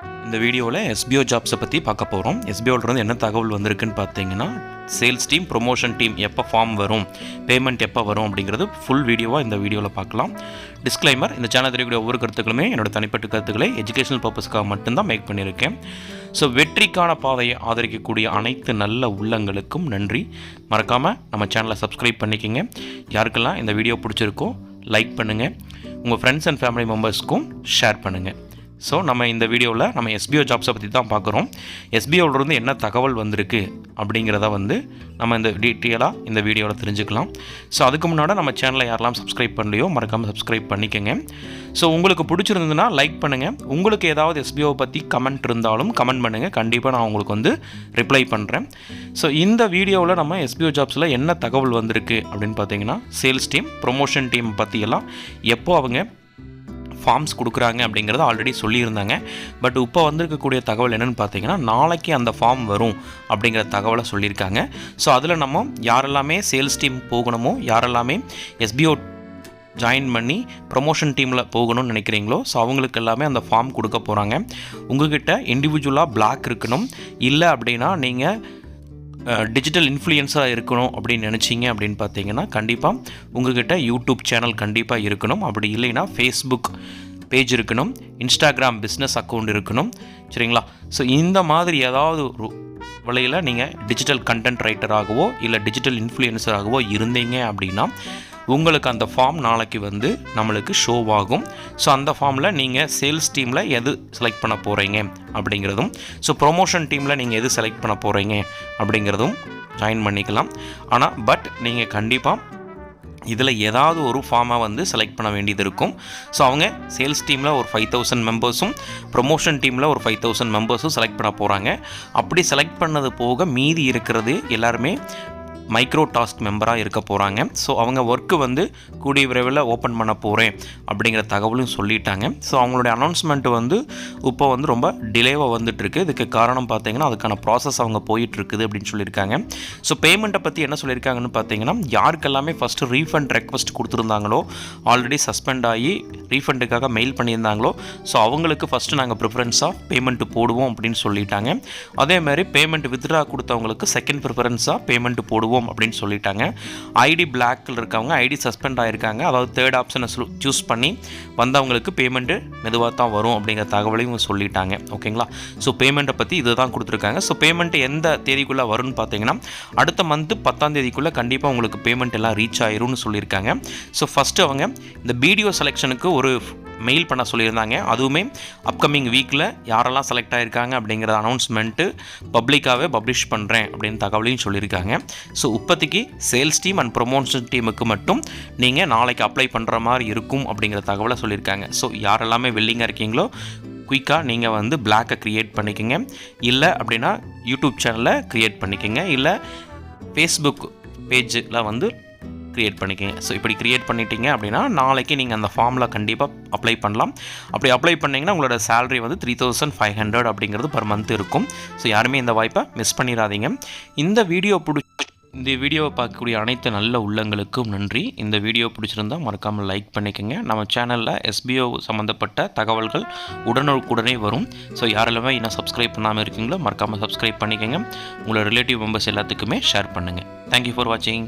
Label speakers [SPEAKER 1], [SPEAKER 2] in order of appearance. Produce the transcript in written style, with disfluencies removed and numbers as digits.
[SPEAKER 1] இந்த வீடியோவில் எஸ்பிஓ ஜாப்ஸை பற்றி பார்க்க போகிறோம். எஸ்பிஓலேருந்து என்ன தகவல் வந்திருக்குன்னு பார்த்தீங்கன்னா, சேல்ஸ் டீம், ப்ரொமோஷன் டீம் எப்போ ஃபார்ம் வரும், பேமெண்ட் எப்போ வரும் அப்படிங்கிறது ஃபுல் வீடியோவாக இந்த வீடியோவில் பார்க்கலாம். டிஸ்க்ளைமர்: இந்த சேனல் தெரியக்கூடிய ஒவ்வொரு கருத்துக்களுமே என்னோட தனிப்பட்ட கருத்துக்களை எஜுகேஷனல் பர்பஸ்க்காக மட்டும்தான் மேக் பண்ணியிருக்கேன். ஸோ வெற்றிக்கான பாதையை ஆதரிக்கக்கூடிய அனைத்து நல்ல உள்ளங்களுக்கும் நன்றி. மறக்காமல் நம்ம சேனலை சப்ஸ்கிரைப் பண்ணிக்கோங்க. யாருக்கெல்லாம் இந்த வீடியோ பிடிச்சிருக்கோ லைக் பண்ணுங்கள், உங்கள் ஃப்ரெண்ட்ஸ் அண்ட் ஃபேமிலி மெம்பர்ஸ்க்கும் ஷேர் பண்ணுங்கள். ஸோ நம்ம இந்த வீடியோவில் நம்ம எஸ்பிஓ ஜாப்ஸை பற்றி தான் பார்க்குறோம். எஸ்பிஓவிலேருந்து என்ன தகவல் வந்திருக்கு அப்படிங்கிறத நம்ம இந்த டீட்டெயிலாக இந்த வீடியோவில் தெரிஞ்சுக்கலாம். ஸோ அதுக்கு முன்னாடி நம்ம சேனலை யாரெல்லாம் சப்ஸ்கிரைப் பண்ணலையோ மறக்காமல் சப்ஸ்கிரைப் பண்ணிக்கோங்க. ஸோ உங்களுக்கு பிடிச்சிருந்ததுன்னா லைக் பண்ணுங்கள். உங்களுக்கு ஏதாவது எஸ்பிஓ பற்றி கமெண்ட் இருந்தாலும் கமெண்ட் பண்ணுங்கள், கண்டிப்பாக நான் உங்களுக்கு ரிப்ளை பண்ணுறேன். ஸோ இந்த வீடியோவில் நம்ம எஸ்பிஓ ஜாப்ஸில் என்ன தகவல் வந்திருக்கு அப்படின்னு பார்த்தீங்கன்னா, சேல்ஸ் டீம், ப்ரொமோஷன் டீம் பற்றியெல்லாம் எப்போ அவங்க ஃபார்ம்ஸ் கொடுக்குறாங்க அப்படிங்கிறத ஆல்ரெடி சொல்லியிருந்தாங்க. பட் இப்போ வந்திருக்கக்கூடிய தகவல் என்னென்னு பார்த்தீங்கன்னா, நாளைக்கு அந்த ஃபார்ம் வரும் அப்படிங்கிற தகவலை சொல்லியிருக்காங்க. ஸோ அதில் நம்ம யாரெல்லாமே சேல்ஸ் டீம் போகணுமோ, யாரெல்லாமே எஸ்பிஓ ஜாயின் பண்ணி ப்ரொமோஷன் டீமில் போகணும்னு நினைக்கிறீங்களோ, ஸோ அவங்களுக்கு எல்லாமே அந்த ஃபார்ம் கொடுக்க போகிறாங்க. உங்கள்கிட்ட இண்டிவிஜுவலாக பிளாக் இருக்கணும், இல்லை அப்படின்னா நீங்கள் டிஜிட்டல் இன்ஃப்ளூயன்ஸாக இருக்கணும் அப்படின்னு நினச்சிங்க அப்படின்னு பார்த்தீங்கன்னா, கண்டிப்பாக உங்கள்கிட்ட யூடியூப் சேனல் கண்டிப்பாக இருக்கணும். அப்படி இல்லைன்னா ஃபேஸ்புக் பேஜ் இருக்கணும், இன்ஸ்டாகிராம் பிஸ்னஸ் அக்கௌண்ட் இருக்கணும். சரிங்களா? ஸோ இந்த மாதிரி ஏதாவது ஒரு வழியில் நீங்கள் டிஜிட்டல் கண்டென்ட் ரைட்டராகவோ இல்லை டிஜிட்டல் இன்ஃப்ளூயன்ஸராகவோ இருந்தீங்க அப்படின்னா உங்களுக்கு அந்த ஃபார்ம் நாளைக்கு நம்மளுக்கு ஷோ ஆகும். ஸோ அந்த ஃபார்மில் நீங்கள் சேல்ஸ் டீமில் எது செலக்ட் பண்ண போகிறீங்க அப்படிங்கிறதும், ஸோ ப்ரொமோஷன் டீமில் நீங்கள் எது செலக்ட் பண்ண போகிறீங்க அப்படிங்கிறதும் ஜாயின் பண்ணிக்கலாம். ஆனால் நீங்கள் கண்டிப்பாக இதில் ஏதாவது ஒரு ஃபார்மை செலக்ட் பண்ண வேண்டியது இருக்கும். ஸோ அவங்க சேல்ஸ் டீமில் ஒரு 5000 மெம்பர்ஸும் ப்ரொமோஷன் டீமில் ஒரு 5000 மெம்பர்ஸும் செலக்ட் பண்ண போகிறாங்க. அப்படி செலக்ட் பண்ணது போக மீதி இருக்கிறது எல்லாருமே மைக்ரோ டாஸ்க் மெம்பராக இருக்க போகிறாங்க. ஸோ அவங்க ஒர்க்கு கூடிய விரைவில் ஓப்பன் பண்ண போகிறேன் அப்படிங்கிற தகவலும் சொல்லிட்டாங்க. ஸோ அவங்களுடைய அனௌன்ஸ்மெண்ட்டு இப்போ ரொம்ப டிலேவாக வந்துட்டுருக்கு. இதுக்கு காரணம் பார்த்தீங்கன்னா, அதுக்கான ப்ராசஸ் அவங்க போயிட்டுருக்குது அப்படின்னு சொல்லியிருக்காங்க. ஸோ பேமெண்ட்டை பற்றி என்ன சொல்லியிருக்காங்கன்னு பார்த்தீங்கன்னா, யாருக்கெல்லாமே ஃபஸ்ட்டு ரீஃபண்ட் ரெக்வஸ்ட் கொடுத்துருந்தாங்களோ, ஆல்ரெடி சஸ்பெண்ட் ஆகி ரீஃபண்டுக்காக மெயில் பண்ணியிருந்தாங்களோ, ஸோ அவங்களுக்கு ஃபஸ்ட்டு நாங்கள் ப்ரிஃபரன்ஸாக பேமெண்ட்டு போடுவோம் அப்படின்னு சொல்லிட்டாங்க. அதேமாதிரி பேமெண்ட் வித்ட்ரா கொடுத்தவங்களுக்கு செகண்ட் ப்ரிஃபரன்ஸாக பேமெண்ட்டு போடுவோம் அப்படின்னு சொல்லிட்டாங்க. ஐடி பிளாக்கில் இருக்கவங்க, ஐடி சஸ்பெண்ட் ஆகிருக்காங்க, அதாவது தேர்ட் ஆப்ஷனை சூஸ் பண்ணி வந்தவங்களுக்கு பேமெண்ட்டு மெதுவாக தான் வரும் அப்படிங்கிற தகவலையும் சொல்லிட்டாங்க. ஓகேங்களா? ஸோ பேமெண்ட்டை பற்றி இது தான் கொடுத்துருக்காங்க. ஸோ பேமெண்ட் எந்த தேதிக்குள்ளே வரும்னு பார்த்தீங்கன்னா, அடுத்த மந்த்து 10ஆம் தேதிக்குள்ளே கண்டிப்பாக உங்களுக்கு பேமெண்ட் எல்லாம் ரீச் ஆயிரும்னு சொல்லியிருக்காங்க. ஸோ ஃபஸ்ட்டு அவங்க இந்த வீடியோ செலெக்ஷனுக்கு ஒரு மெயில் பண்ண சொல்லியிருந்தாங்க. அதுவுமே அப்கமிங் வீக்கில் யாரெல்லாம் செலக்ட் ஆகிருக்காங்க அப்படிங்கிற அனௌன்ஸ்மெண்ட்டு பப்ளிக்காகவே பப்ளிஷ் பண்ணுறேன் அப்படின்னு தகவலையும் சொல்லியிருக்காங்க. ஸோ இப்போதைக்கு சேல்ஸ் டீம் அண்ட் ப்ரொமோஷன் டீமுக்கு மட்டும் நீங்கள் நாளைக்கு அப்ளை பண்ணுற மாதிரி இருக்கும் அப்படிங்கிற தகவலை சொல்லியிருக்காங்க. ஸோ யாரெல்லாமே வில்லிங்காக இருக்கீங்களோ குயிக்காக நீங்கள் பிளாக்கை க்ரியேட் பண்ணிக்கோங்க. இல்லை அப்படின்னா யூடியூப் சேனலில் க்ரியேட் பண்ணிக்கோங்க, இல்லை ஃபேஸ்புக் பேஜில் க்ரியேட் பண்ணிக்கோங்க. ஸோ இப்படி க்ரியேட் பண்ணிட்டீங்க அப்படின்னா நாளைக்கு நீங்கள் அந்த ஃபார்மில் கண்டிப்பாக அப்ளை பண்ணலாம். அப்படி அப்ளை பண்ணிங்கன்னா உங்களோட சேலரி 3500 அப்படிங்கிறது பர் மந்த் இருக்கும். ஸோ யாருமே இந்த வாய்ப்பை மிஸ் பண்ணிடாதீங்க. இந்த வீடியோவை பார்க்கக்கூடிய அனைத்து நல்ல உள்ளங்களுக்கும் நன்றி. இந்த வீடியோ பிடிச்சிருந்தால் மறக்காமல் லைக் பண்ணிக்கோங்க. நம்ம சேனலில் எஸ்பிஓ சம்மந்தப்பட்ட தகவல்கள் உடனுக்குடனே வரும். ஸோ யாரெல்லாமே இன்னும் சப்ஸ்கிரைப் பண்ணாமல் இருக்கீங்களோ மறக்காமல் சப்ஸ்கிரைப் பண்ணிக்கோங்க. உங்களோட ரிலேட்டிவ் மெம்பர்ஸ் எல்லாத்துக்குமே ஷேர் பண்ணுங்கள். தேங்க்யூ ஃபார் வாட்சிங்.